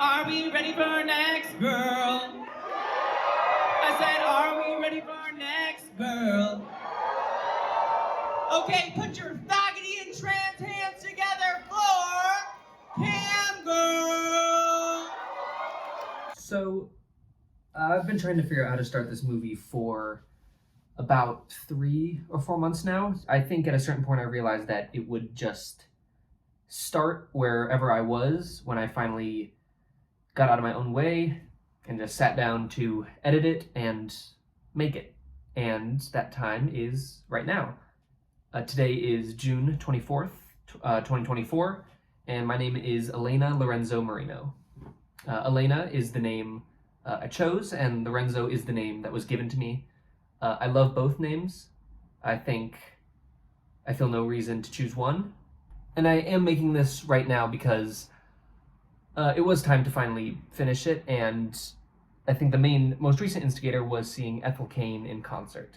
Are we ready for our next girl? I said, are we ready for our next girl? Okay, put your faggoty and trans hands together for Cam Girl! So, I've been trying to figure out how to start this movie for about 3 or 4 months now. I think at a certain point I realized that it would just start wherever I was when I finally got out of my own way and just sat down to edit it and make it. And that time is right now. Today is June 24th, 2024, and my name is Elaina Lorenzo Marino. Elaina is the name I chose, and Lorenzo is the name that was given to me. I love both names. I feel no reason to choose one. And I am making this right now because it was time to finally finish it, and I think the most recent instigator was seeing Ethel Cain in concert.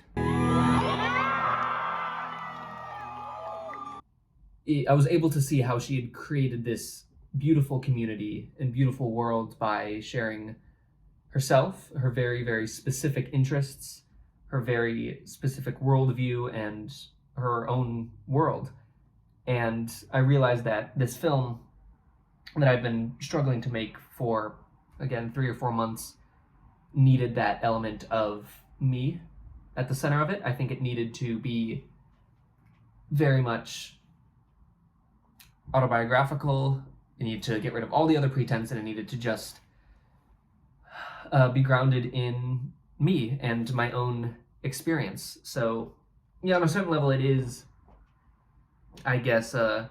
I was able to see how she had created this beautiful community and beautiful world by sharing herself, her very, very specific interests, her very specific worldview, and her own world. And I realized that this film that I've been struggling to make for, again, 3 or 4 months needed that element of me at the center of it. I think it needed to be very much autobiographical. It needed to get rid of all the other pretense, and it needed to just be grounded in me and my own experience. So, yeah, on a certain level, it is, I guess, a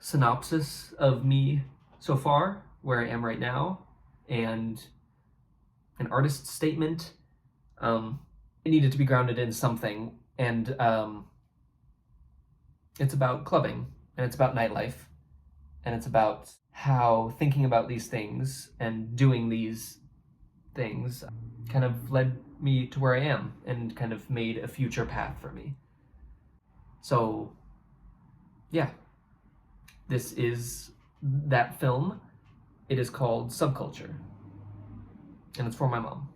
synopsis of me so far, where I am right now, and an artist's statement. It needed to be grounded in something, and it's about clubbing, and it's about nightlife, and it's about how thinking about these things and doing these things kind of led me to where I am and kind of made a future path for me. So, yeah, this is that film. It is called Subculture, and it's for my mom.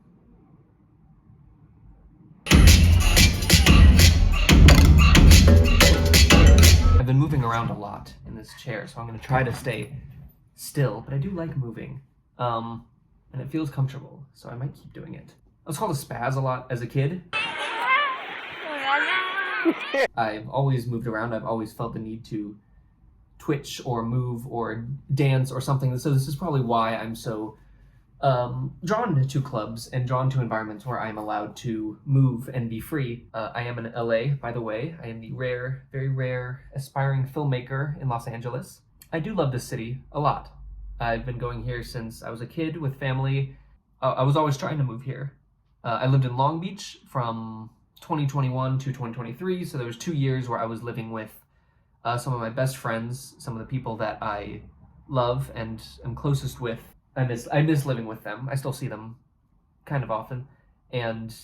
I've been moving around a lot in this chair, so I'm going to try to stay still, but I do like moving, and it feels comfortable, so I might keep doing it. I was called a spaz a lot as a kid. I've always moved around. I've always felt the need to twitch or move or dance or something, so this is probably why I'm so drawn to clubs and drawn to environments where I'm allowed to move and be free. I am in LA, by the way. I am the very rare, aspiring filmmaker in Los Angeles. I do love this city a lot. I've been going here since I was a kid with family. I was always trying to move here. I lived in Long Beach from 2021 to 2023, so there was 2 years where I was living with some of my best friends, some of the people that I love and am closest with. I miss living with them. I still see them kind of often, and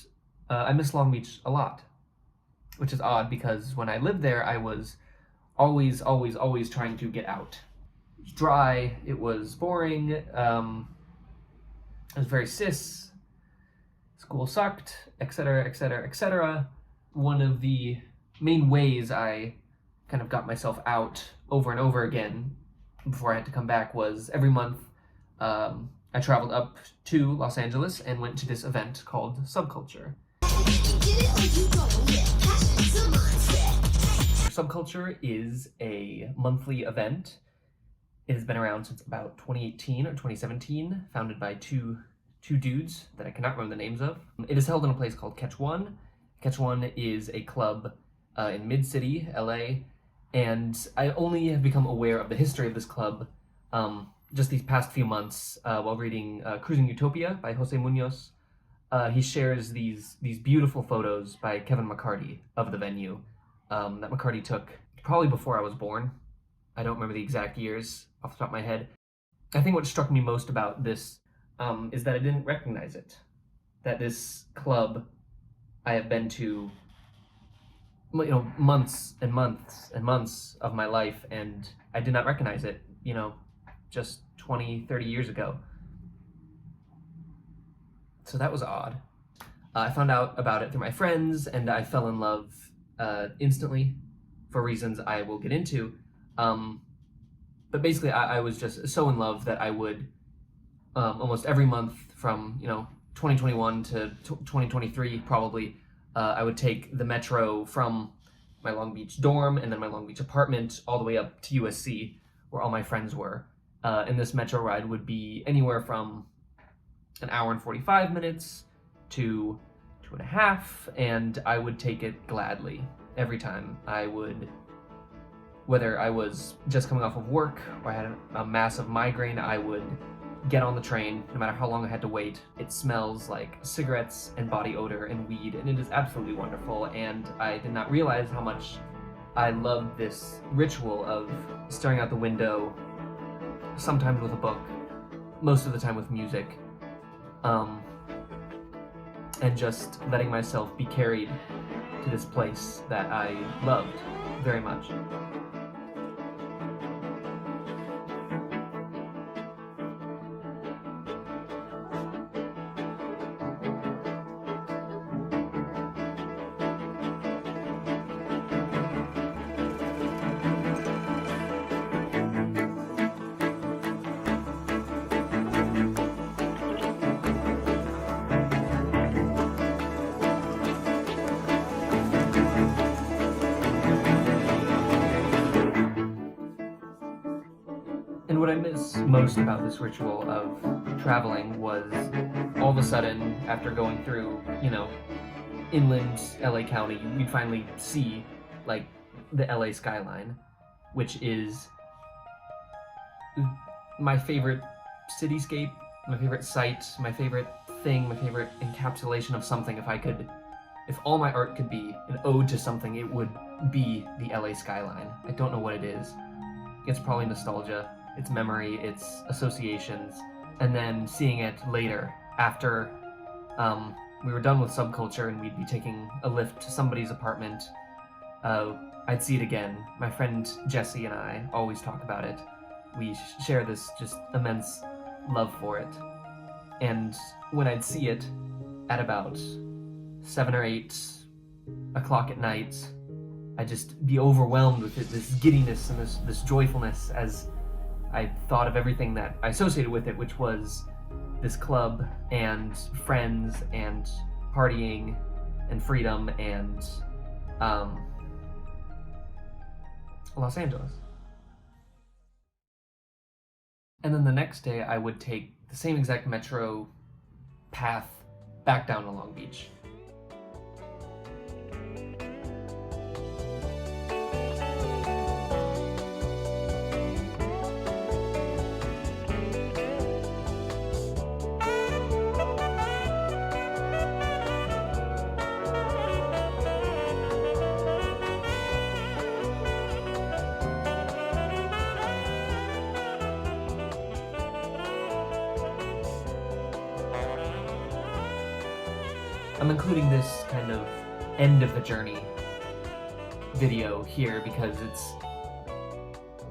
I miss Long Beach a lot, which is odd because when I lived there, I was always trying to get out. It was dry, it was boring, it was very cis, school sucked, etc., etc., etc. One of the main ways I kind of got myself out over and over again before I had to come back was every month I traveled up to Los Angeles and went to this event called Subculture. Subculture is a monthly event. It has been around since about 2018 or 2017, founded by two dudes that I cannot remember the names of. It is held in a place called Catch One. Catch One is a club in Mid-City, LA, and I only have become aware of the history of this club just these past few months while reading Cruising Utopia by Jose Munoz. He shares these beautiful photos by Kevin McCarty of the venue that McCarty took probably before I was born. I don't remember the exact years off the top of my head. I think what struck me most about this is that I didn't recognize it. That this club I have been to, months and months and months of my life, and I did not recognize it. just 20, 30 years ago. So that was odd. I found out about it through my friends, and I fell in love instantly for reasons I will get into. But basically, I was just so in love that I would almost every month from 2021 to 2023 probably, I would take the metro from my Long Beach dorm and then my Long Beach apartment all the way up to USC, where all my friends were. And this metro ride would be anywhere from an hour and 45 minutes to 2.5, and I would take it gladly every time. I would, whether I was just coming off of work or I had a massive migraine, I would get on the train no matter how long I had to wait. It smells like cigarettes and body odor and weed, and it is absolutely wonderful, and I did not realize how much I loved this ritual of staring out the window, sometimes with a book, most of the time with music, and just letting myself be carried to this place that I loved very much. And what I miss most about this ritual of traveling was all of a sudden, after going through, inland LA County, we'd finally see, like, the LA skyline, which is my favorite cityscape, my favorite sight, my favorite thing, my favorite encapsulation of something. If all my art could be an ode to something, it would be the LA skyline. I don't know what it is. It's probably nostalgia. It's memory, it's associations, and then seeing it later after we were done with Subculture and we'd be taking a lift to somebody's apartment, I'd see it again. My friend Jesse and I always talk about it. We share this just immense love for it. And when I'd see it at about 7 or 8 o'clock at night, I'd just be overwhelmed with this giddiness and this joyfulness as I thought of everything that I associated with it, which was this club and friends and partying and freedom and Los Angeles. And then the next day I would take the same exact metro path back down to Long Beach. I'm including this kind of end of the journey video here because it's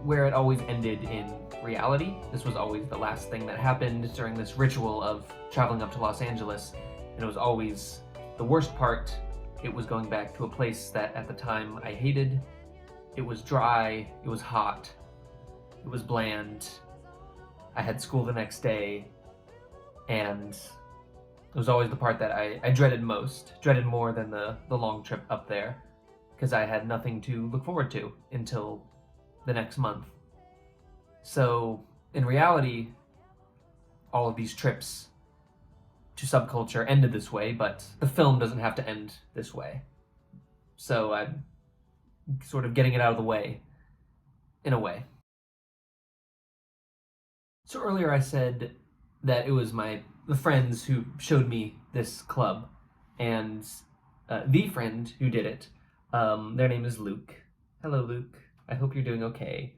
where it always ended in reality. This was always the last thing that happened during this ritual of traveling up to Los Angeles, and it was always the worst part. It was going back to a place that at the time I hated. It was dry, it was hot, it was bland. I had school the next day, and it was always the part that I dreaded most, dreaded more than the long trip up there, because I had nothing to look forward to until the next month. So, in reality, all of these trips to Subculture ended this way, but the film doesn't have to end this way. So I'm sort of getting it out of the way, in a way. So earlier I said that it was the friends who showed me this club, and the friend who did it, their name is Luke. Hello, Luke. I hope you're doing okay.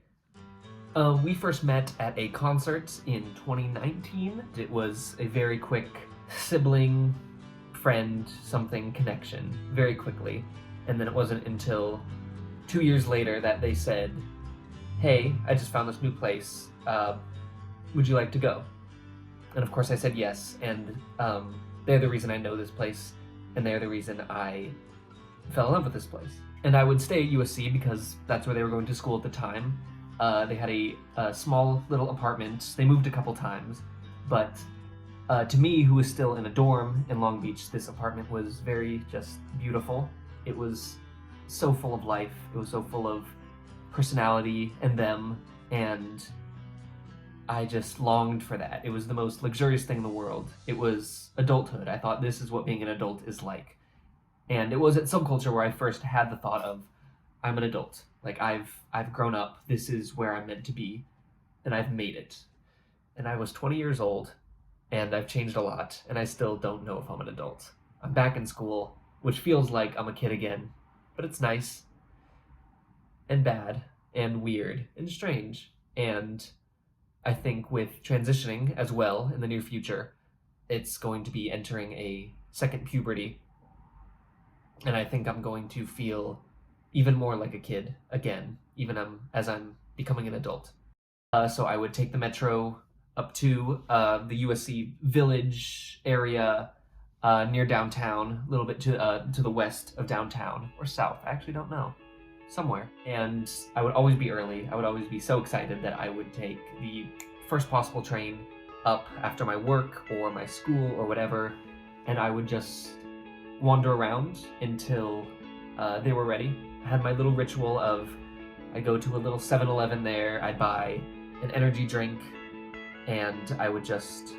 We first met at a concert in 2019. It was a very quick sibling, friend, something connection, very quickly. And then it wasn't until 2 years later that they said, hey, I just found this new place. would you like to go? And of course I said yes, and they're the reason I know this place, and they're the reason I fell in love with this place. And I would stay at USC because that's where they were going to school at the time. They had a small little apartment. They moved a couple times, but to me, who was still in a dorm in Long Beach, this apartment was very just beautiful. It was so full of life. It was so full of personality and them, and I just longed for that. It was the most luxurious thing in the world. It was adulthood. I thought this is what being an adult is like. And it was at Subculture where I first had the thought of, I'm an adult. Like, I've grown up. This is where I'm meant to be, and I've made it. And I was 20 years old, and I've changed a lot, and I still don't know if I'm an adult. I'm back in school, which feels like I'm a kid again, but it's nice, and bad, and weird, and strange. And I think with transitioning as well in the near future, it's going to be entering a second puberty, and I think I'm going to feel even more like a kid again, even as I'm becoming an adult. So I would take the metro up to the USC Village area near downtown, a little bit to the west of downtown, or south, I actually don't know, somewhere. And I would always be early. I would always be so excited that I would take the first possible train up after my work or my school or whatever, and I would just wander around until they were ready. I had my little ritual of, I'd go to a little 7-Eleven there, I'd buy an energy drink, and I would just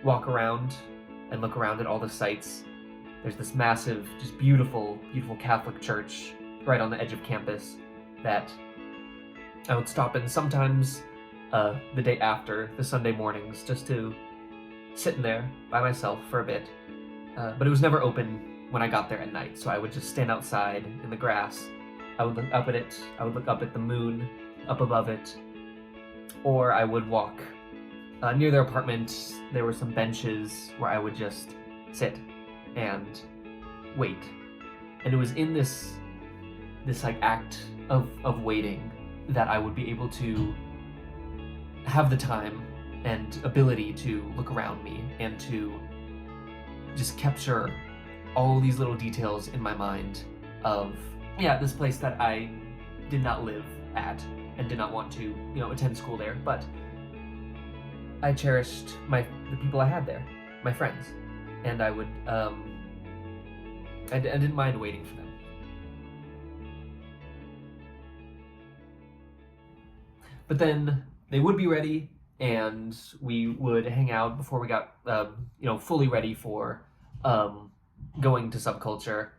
walk around and look around at all the sights. There's this massive, just beautiful, beautiful Catholic church right on the edge of campus that I would stop in sometimes the day after, the Sunday mornings, just to sit in there by myself for a bit. But it was never open when I got there at night, so I would just stand outside in the grass. I would look up at it, I would look up at the moon up above it, or I would walk near their apartment. There were some benches where I would just sit and wait. And it was in this like act of waiting that I would be able to have the time and ability to look around me and to just capture all these little details in my mind of, yeah, this place that I did not live at and did not want to, attend school there, but I cherished the people I had there, my friends, and I would, I didn't mind waiting for them. But then they would be ready, and we would hang out before we got, fully ready for going to Subculture.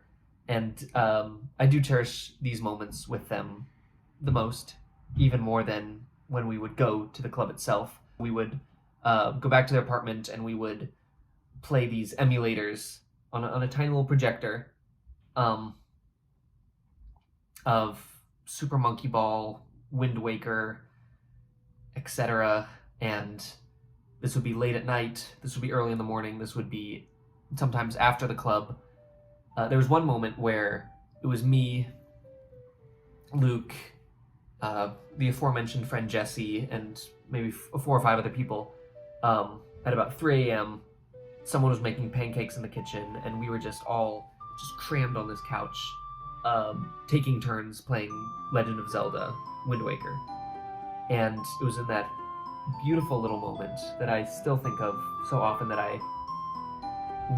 And I do cherish these moments with them the most, even more than when we would go to the club itself. We would go back to their apartment, and we would play these emulators on a tiny little projector of Super Monkey Ball, Wind Waker, etc. And this would be late at night, this would be early in the morning, this would be sometimes after the club. There was one moment where it was me, Luke, the aforementioned friend Jesse, and maybe 4 or 5 other people. At about 3 a.m., someone was making pancakes in the kitchen, and we were just all crammed on this couch, taking turns playing Legend of Zelda, Wind Waker. And it was in that beautiful little moment that I still think of so often, that I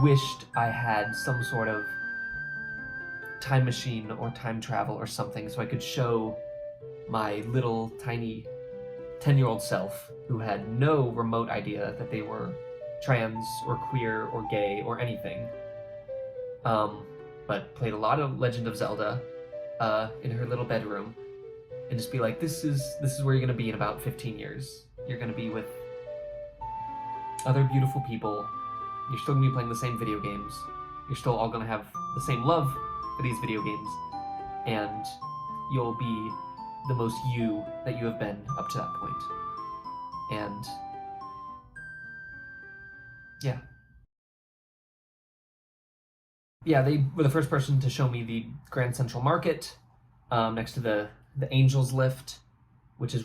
wished I had some sort of time machine or time travel or something, so I could show my little tiny 10-year-old self, who had no remote idea that they were trans or queer or gay or anything, but played a lot of Legend of Zelda in her little bedroom, and just be like, this is where you're going to be in about 15 years. You're going to be with other beautiful people. You're still going to be playing the same video games. You're still all going to have the same love for these video games. And you'll be the most you that you have been up to that point. And yeah. Yeah, they were the first person to show me the Grand Central Market, next to the Angel's Lift, which is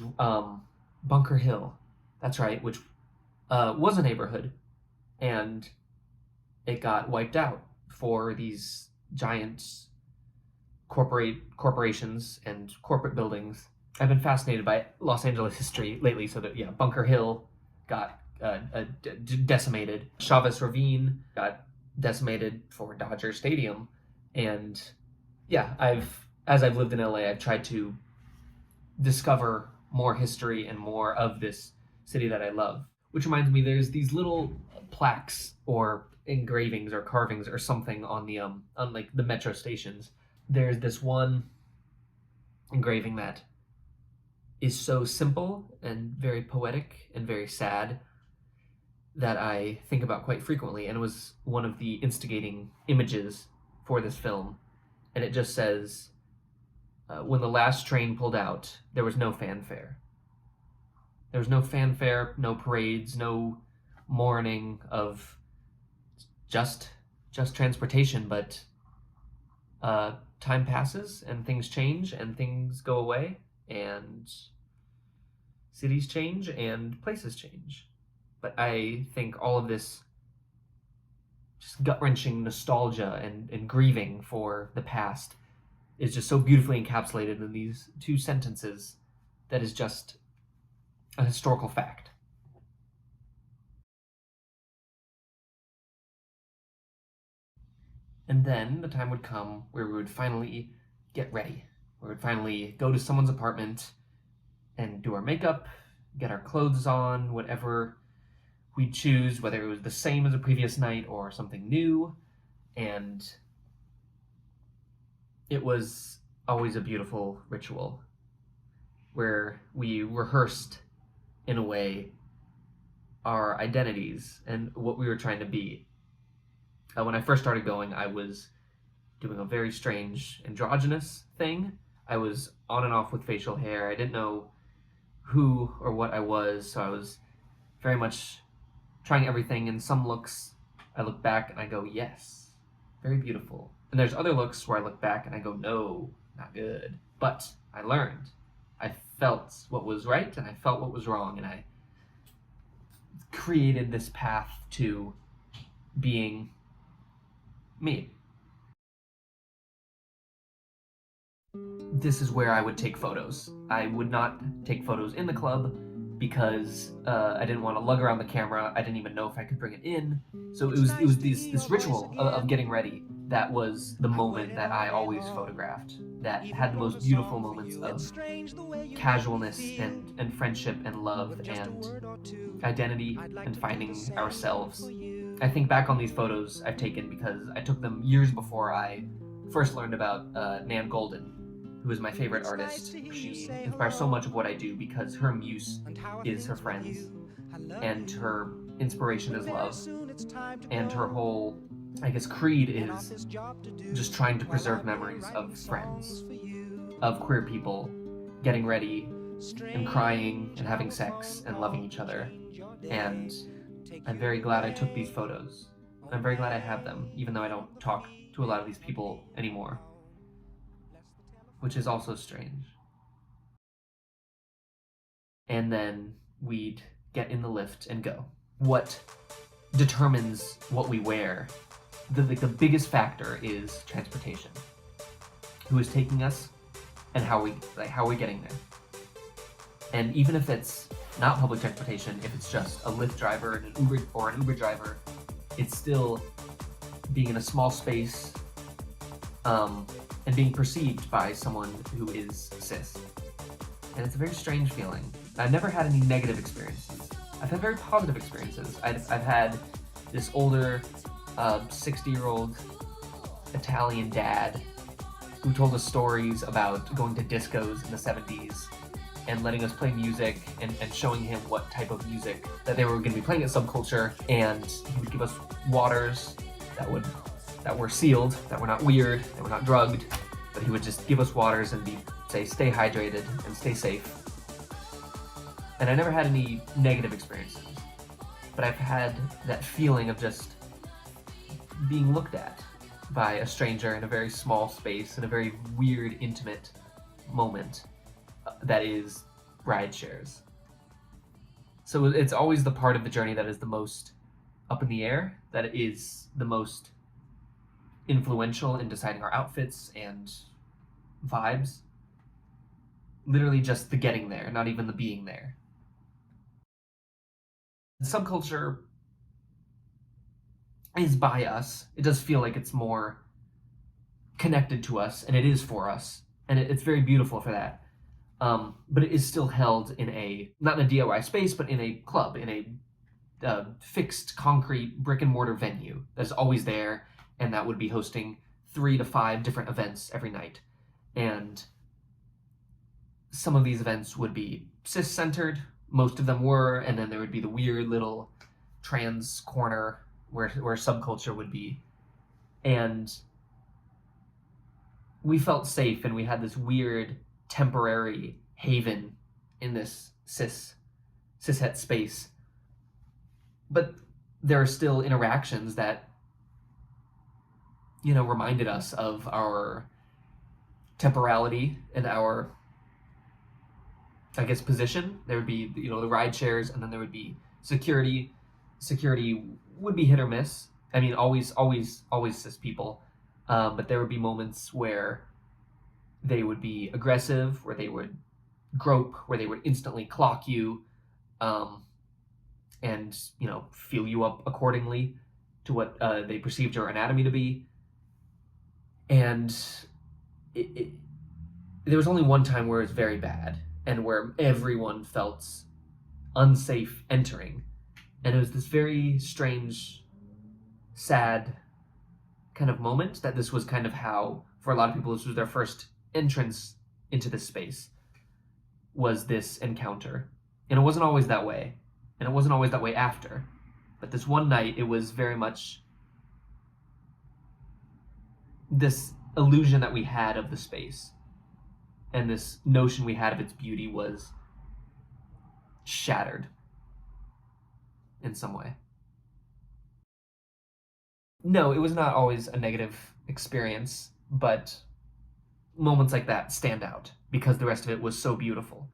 Bunker Hill. That's right, which was a neighborhood, and it got wiped out for these giant corporations and corporate buildings. I've been fascinated by Los Angeles history lately, so that, yeah, Bunker Hill got decimated. Chavez Ravine got decimated for Dodger Stadium. And yeah, as I've lived in LA, I've tried to discover more history and more of this city that I love. Which reminds me, there's these little plaques or engravings or carvings or something on the on like the metro stations. There's this one engraving that is so simple and very poetic and very sad that I think about quite frequently, and it was one of the instigating images for this film. And it just says, when the last train pulled out, there was no fanfare. There was no fanfare, no parades, no mourning of just transportation, but time passes and things change and things go away and cities change and places change. But I think all of this just gut-wrenching nostalgia and grieving for the past is just so beautifully encapsulated in these two sentences that is just a historical fact. And then the time would come where we would finally get ready. We would finally go to someone's apartment and do our makeup, get our clothes on, whatever we'd choose, whether it was the same as the previous night or something new. And it was always a beautiful ritual where we rehearsed, in a way, our identities and what we were trying to be. When I first started going, I was doing a very strange androgynous thing. I was on and off with facial hair. I didn't know who or what I was, so I was very much trying everything. And some looks, I look back and I go, yes, very beautiful. And there's other looks where I look back and I go, no, not good. But I learned. I felt what was right and I felt what was wrong, and I created this path to being me. This is where I would take photos. I would not take photos in the club because I didn't want to lug around the camera. I didn't even know if I could bring it in. So it was this ritual of getting ready. That was the moment that I always photographed, that had the most beautiful moments of casualness and friendship and love and identity and finding ourselves. I think back on these photos I've taken because I took them years before I first learned about Nan Golden, who is my favorite artist. She inspires so much of what I do because her muse is her friends, and her inspiration is love, and her whole, I guess, creed is just trying to preserve memories of friends, of queer people getting ready and crying and having sex and loving each other. And I'm very glad I took these photos. I'm very glad I have them, even though I don't talk to a lot of these people anymore, which is also strange. And then we'd get in the lift and go. What determines what we wear? The biggest factor is transportation. Who is taking us, and how are we getting there? And even if it's not public transportation, if it's just a Lyft driver and an Uber driver, it's still being in a small space and being perceived by someone who is cis. And it's a very strange feeling. I've never had any negative experiences. I've had very positive experiences. I've had this older 60-year-old Italian dad who told us stories about going to discos in the 70s and letting us play music and showing him what type of music that they were going to be playing at Subculture. And he would give us waters that were sealed, that were not weird, that were not drugged, but he would just give us waters and say, stay hydrated and stay safe. And I never had any negative experiences, but I've had that feeling of just being looked at by a stranger in a very small space, in a very weird, intimate moment that is ride shares. So it's always the part of the journey that is the most up in the air, that is the most influential in deciding our outfits and vibes. Literally just the getting there, not even the being there. Subculture is by us. It does feel like it's more connected to us, and it is for us, and it's very beautiful for that. But it is still held in not in a DIY space, but in a club, in a fixed concrete brick and mortar venue that's always there, and that would be hosting 3 to 5 different events every night. And some of these events would be cis-centered, most of them were, and then there would be the weird little trans corner where subculture would be. And we felt safe, and we had this weird temporary haven in this cishet space. But there are still interactions that, reminded us of our temporality and our, I guess, position. There would be, the ride shares, and then there would be security. Security would be hit or miss. I mean, always cis people. But there would be moments where they would be aggressive, where they would grope, where they would instantly clock you, and, feel you up accordingly to what they perceived your anatomy to be. And there was only one time where it was very bad, and where everyone felt unsafe entering. And it was this very strange, sad kind of moment that this was kind of how, for a lot of people, this was their first entrance into this space, was this encounter. And it wasn't always that way. And it wasn't always that way after. But this one night, it was very much this illusion that we had of the space, and this notion we had of its beauty was shattered in some way. No, it was not always a negative experience, but moments like that stand out because the rest of it was so beautiful.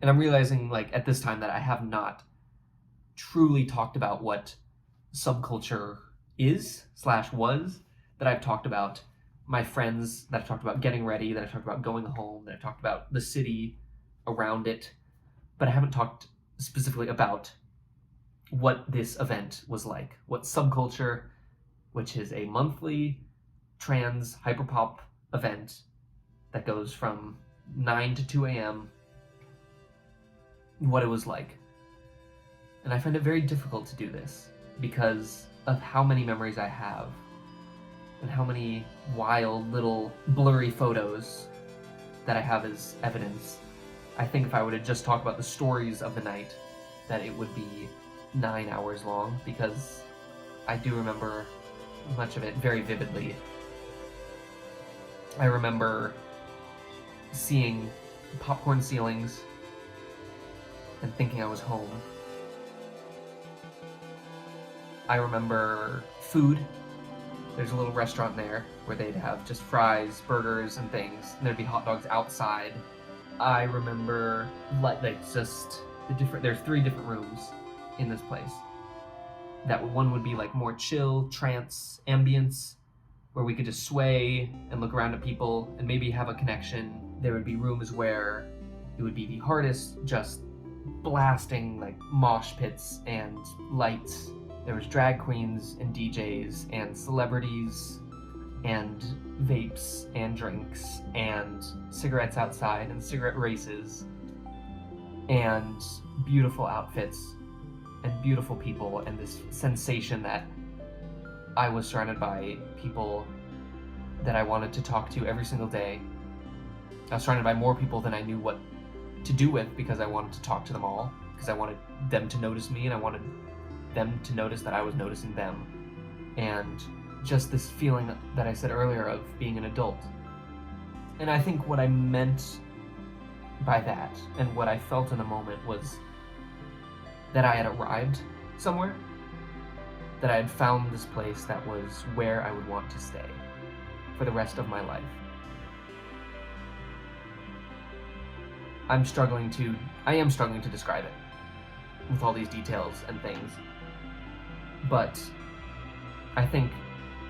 And I'm realizing, at this time, that I have not truly talked about what subculture is/was, that I've talked about my friends, that I've talked about getting ready, that I've talked about going home, that I've talked about the city around it, but I haven't talked specifically about what this event was like, what Subculture, which is a monthly trans hyperpop event that goes from 9 to 2 a.m., what it was like. And I find it very difficult to do this because of how many memories I have and how many wild little blurry photos that I have as evidence. I think if I were to just talk about the stories of the night, that it would be 9 hours long, because I do remember much of it very vividly. I remember seeing popcorn ceilings and thinking I was home. I remember food. There's a little restaurant there where they'd have just fries, burgers, and things, and there'd be hot dogs outside. I remember just there's 3 different rooms in this place. That one would be more chill, trance, ambience, where we could just sway and look around at people and maybe have a connection. There would be rooms where it would be the hardest, just blasting mosh pits and lights. There was drag queens and DJs and celebrities and vapes and drinks and cigarettes outside and cigarette races and beautiful outfits and beautiful people, and this sensation that I was surrounded by people that I wanted to talk to every single day. I was surrounded by more people than I knew what to do with, because I wanted to talk to them all, because I wanted them to notice me and I wanted them to notice that I was noticing them. And just this feeling that I said earlier of being an adult. And I think what I meant by that, and what I felt in the moment, was that I had arrived somewhere, that I had found this place that was where I would want to stay for the rest of my life. I am struggling to describe it. with all these details and things. But I think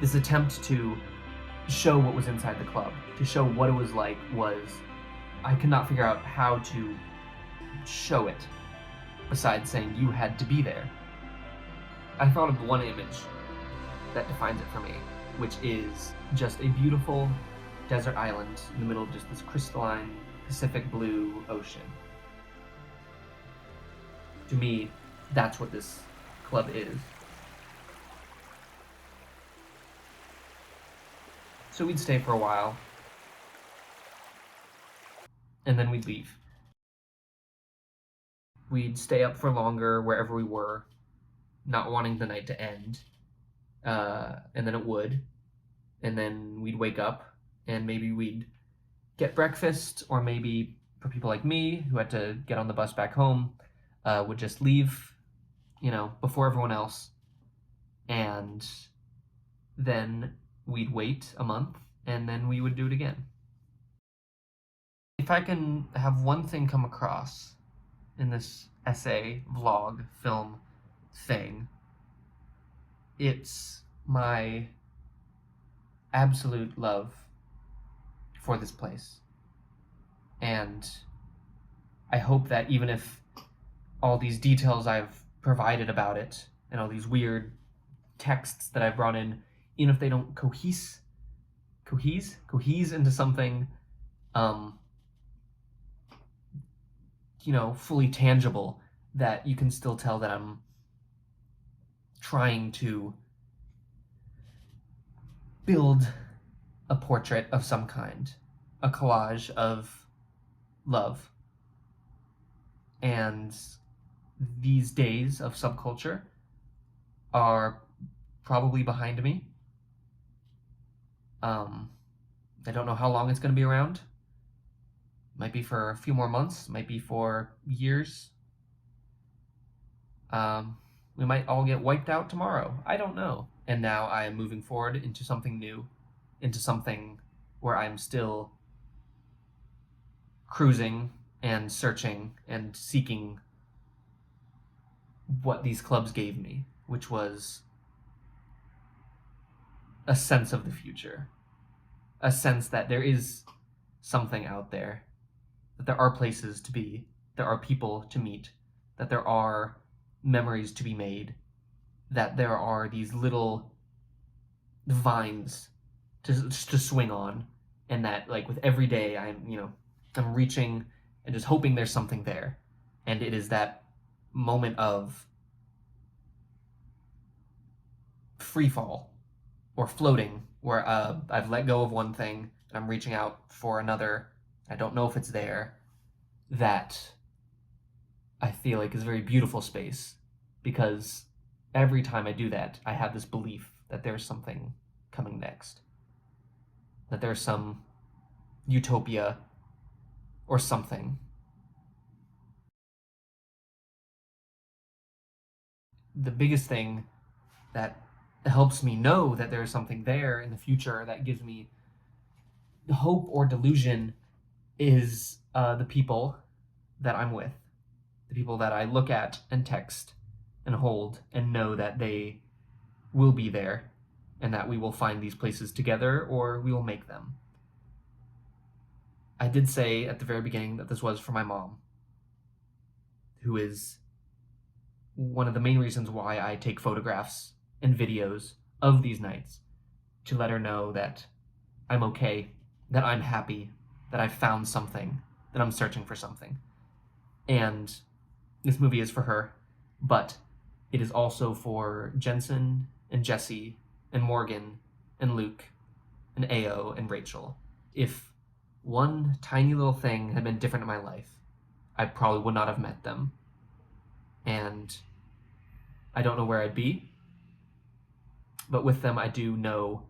this attempt to show what was inside the club, to show what it was like, I could not figure out how to show it besides saying you had to be there. I thought of one image that defines it for me, which is just a beautiful desert island in the middle of just this crystalline Pacific blue ocean. To me, that's what this club is. So we'd stay for a while, and then we'd leave. We'd stay up for longer wherever we were, not wanting the night to end, and then it would, and then we'd wake up, and maybe we'd get breakfast, or maybe for people like me who had to get on the bus back home, would just leave, before everyone else, and then we'd wait a month, and then we would do it again. If I can have one thing come across in this essay, vlog, film thing, it's my absolute love for this place. And I hope that even if all these details I've provided about it, and all these weird texts that I've brought in, even if they don't cohese into something, fully tangible, that you can still tell that I'm trying to build a portrait of some kind, a collage of love. And these days of Subculture are probably behind me. I don't know how long it's going to be around. Might be for a few more months, might be for years. We might all get wiped out tomorrow. I don't know. And now I am moving forward into something new, into something where I'm still cruising and searching and seeking what these clubs gave me, which was a sense of the future, a sense that there is something out there, that there are places to be, there are people to meet, that there are memories to be made, that there are these little vines to swing on, and that, like, with every day I'm reaching and just hoping there's something there. And it is that moment of free fall or floating where I've let go of one thing and I'm reaching out for another. I don't know if it's there. That I feel like is a very beautiful space, because every time I do that, I have this belief that there's something coming next, that there's some utopia or something. The biggest thing that helps me know that there's something there in the future, that gives me hope or delusion, is the people that I'm with, the people that I look at and text and hold and know that they will be there, and that we will find these places together, or we will make them. I did say at the very beginning that this was for my mom, who is one of the main reasons why I take photographs and videos of these nights, to let her know that I'm okay, that I'm happy, that I've found something, that I'm searching for something. And this movie is for her, but it is also for Jensen and Jesse and Morgan and Luke and Ao and Rachel. If one tiny little thing had been different in my life, I probably would not have met them. And I don't know where I'd be, but with them I do know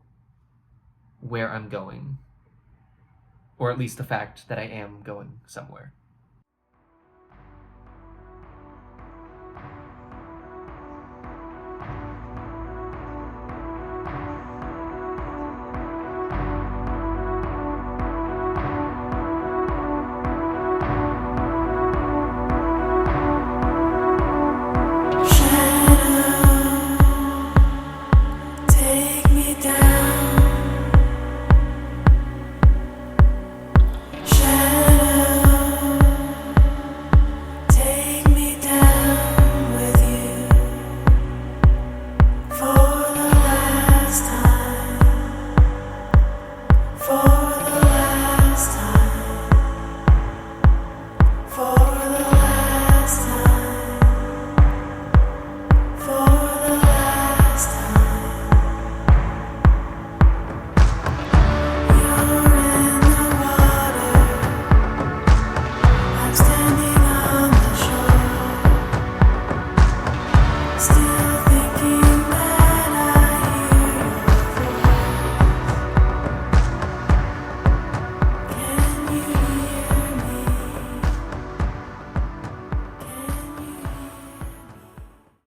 where I'm going, or at least the fact that I am going somewhere.